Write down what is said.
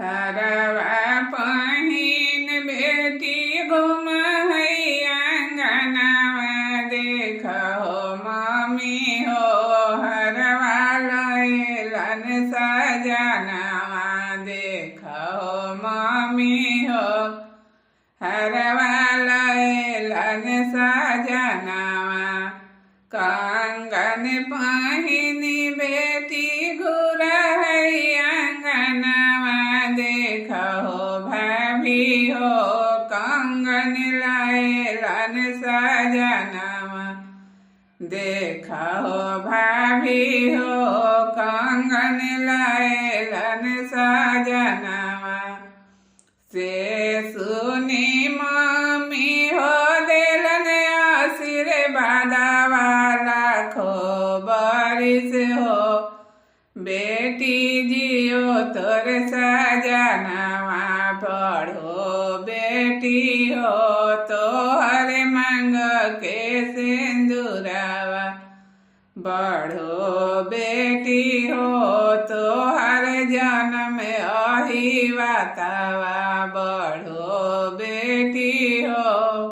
हरवा पहिन बेटी घूम आंगनवा देख हो मम्मी हो हरवा लैलन सजनवा देख हो मम्मी हो हरवा लैलन सजनवा कंगन पहिनी बेटी घूर आंगनवा देख हो भाभी हो कंगन लैलन सजनवा देख हो भाभी हो कंगन लैलन सजनवा से सुनी मम्मी हो देलन आशीर्वादवा लाखो बारिश हो बेटी जियो तोर सजनवा पढ़ो बेटी हो तोहर मांग के सिंदूरवा बढ़ो बेटी हो तोहर जन्म अहिवातवा बढ़ो बेटी हो।